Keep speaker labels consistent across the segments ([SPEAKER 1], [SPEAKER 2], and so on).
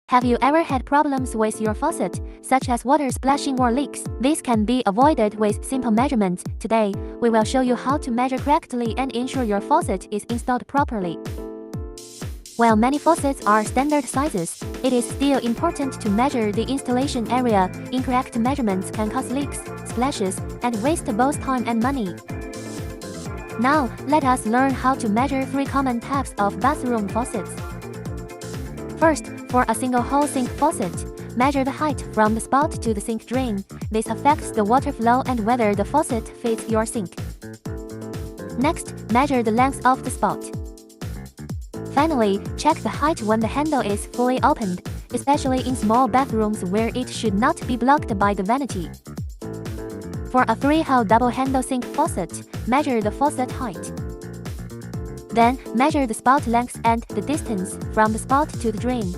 [SPEAKER 1] Have you ever had problems with your faucet, such as water splashing or leaks? This can be avoided with simple measurements. Today, we will show you how to measure correctly and ensure your faucet is installed properly. While many faucets are standard sizes, it is still important to measure the installation area. Incorrect measurements can cause leaks, splashes, and waste both time and money. Now, let us learn how to measure 3 common types of bathroom faucets. First, for a single-hole sink faucet, measure the height from the spout to the sink drain. This affects the water flow and whether the faucet fits your sink. Next, measure the length of the spout. Finally, check the height when the handle is fully opened, especially in small bathrooms where it should not be blocked by the vanity. For a 3-hole double-handle sink faucet, measure the faucet height. Then, measure the spout length and the distance from the spout to the drain.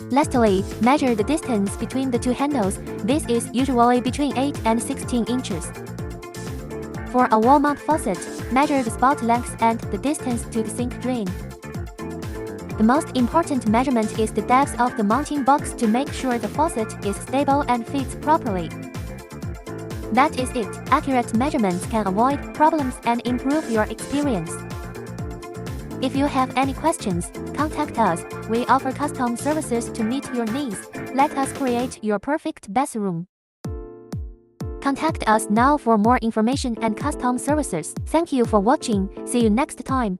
[SPEAKER 1] Lastly, measure the distance between the 2 handles. This is usually between 8 and 16 inches. For a wall-mount faucet, measure the spout length and the distance to the sink drain. The most important measurement is the depth of the mounting box to make sure the faucet is stable and fits properly. That is it. Accurate measurements can avoid problems and improve your experience. If you have any questions, contact us. We offer custom services to meet your needs. Let us create your perfect bathroom. Contact us now for more information and custom services. Thank you for watching. See you next time.